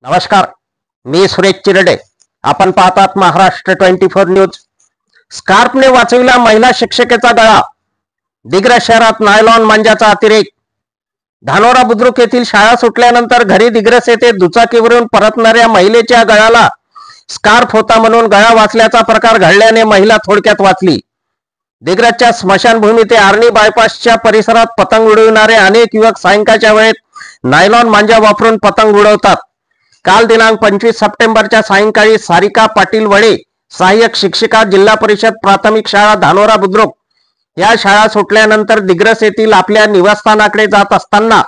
नमस्कार, मी सुरेश चिरडे. आपण पाहतात महाराष्ट्र 24 न्यूज. स्कार्फने वाचविला महिला शिक्षकेचा गळा. दिग्रस शहरात नायलॉन मांजाचा अतिरेक. धानोरा बुद्रुक येथील शाळा सुटल्यानंतर घरी दिग्रस येथे दुचाकीवरून परतणाऱ्या महिलेच्या गळ्याला स्कार्फ होता म्हणून गळा वाचल्याचा प्रकार घडल्याने महिला थोडक्यात वाचली. दिग्रसच्या स्मशानभूमी ते आर्णी बायपासच्या परिसरात पतंग उडविणारे अनेक युवक सायंकाळच्या वेळेत नायलॉन मांजा वापरून पतंग उडवतात. काल दिनांक 25 सप्टेंबरच्या सायंकाळी सारिका पाटील वडे, सहाय्यक शिक्षिका, जिल्हा परिषद प्राथमिक शाळा धानोरा बुद्रुक या शाळा सुटल्यानंतर दिग्रस येथील आपल्या निवासस्थानाकडे जात असताना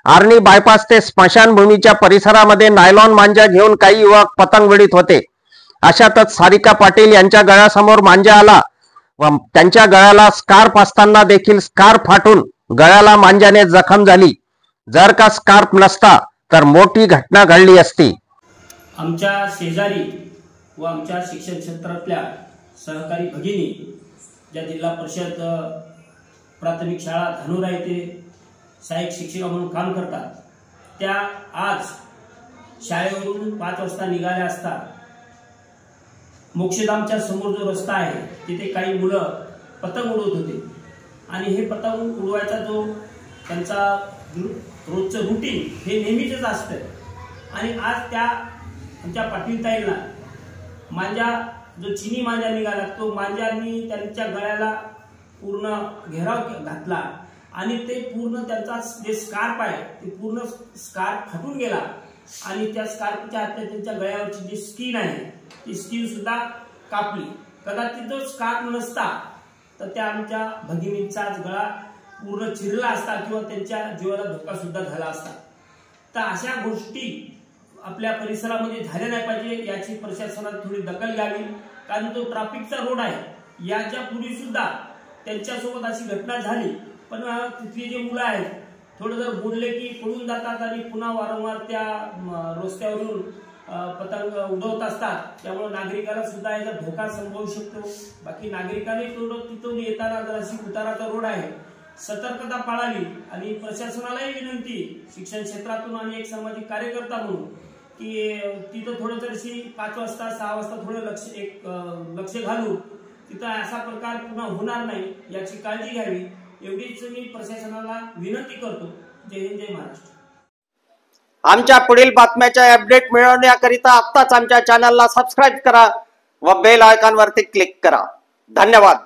आर्णी बायपास ते स्मशानभूमीच्या परिसरामध्ये नायलॉन मांजा घेऊन काही युवक पतंग उडवीत होते. अशातच सारिका पाटील यांच्या गळ्यासमोर मांजा आला व त्यांच्या गळ्याला स्कार्फ असताना देखील स्कार्फ फाटून गळ्याला मांजाने जखम झाली. जर का स्कार्फ नसता तर मोठी घटना घडली असती. आमच्या शेजारी व आमच्या शिक्षण क्षेत्रातल्या सहकारी भगिनी ज्या जिल्हा परिषद प्राथमिक शाळा धानोरा येथे सहाय्यक शिक्षिका म्हणून काम करतात, त्या आज शाळेवरून 5 वाजता निघाल्या असता मोक्षधामच्या समोर जो रस्ता आहे तिथे काही मुलं पतंग उडवत होते आणि हे पतंग उडवायचा जो त्यांचा रोजचं रुटीन हे नेहमीच असतं आणि आज त्या आमच्या पाटीलताईंना मांजा जो चिनी मांजा निघाला तो मांजांनी त्यांच्या गळ्याला पूर्ण घेराव घातला आणि ते पूर्ण त्यांचा जे स्कार्फ आहे ते पूर्ण स्कार्फ फाटून गेला आणि त्या स्कार्फच्या आतल्या त्यांच्या गळ्यावरची जी स्किन आहे ती स्किन सुद्धा कापली. कदाचित जो स्कार्फ नसता तर त्या आमच्या भगिनींचाच गळा पूर्ण चिरला असता किंवा त्यांच्या जीवाला धोका सुद्धा झाला असता. तर अशा गोष्टी आपल्या परिसरामध्ये झाल्या नाही पाहिजे याची प्रशासनाने थोडी दखल घ्यावी. कारण तो ट्रॅफिकचा रोड आहे. याच्या पूर्वी सुद्धा त्यांच्यासोबत अशी घटना झाली, पण तिथली जे मुलं आहेत थोडं जर बोलले की पळून जातात आणि पुन्हा वारंवार त्या रस्त्यावरून पतंग उडवत असतात. त्यामुळे नागरिकाला सुद्धा याचा धोका संभवू शकतो. बाकी नागरिकांनी तिथून येताना जर अशी उताराचा रोड आहे सतर्कता पाळावी आणि प्रशासनालाही विनंती शिक्षण क्षेत्रातून आणि एक सामाजिक कार्यकर्ता म्हणून की तिथं थोडं जरशी 5 वाजता 6 वाजता थोडं लक्ष घालून तिथं असा प्रकार पुन्हा होणार नाही याची काळजी घ्यावी एवढीच मी प्रशासनाला विनंती करतो. जय हिंद, जय महाराष्ट्र. आमच्या पुढील बातम्याचे अपडेट मिळवण्याकरिता आत्ताच आमच्या चॅनलला सबस्क्राईब करा व बेल आयकॉन वरती क्लिक करा. धन्यवाद.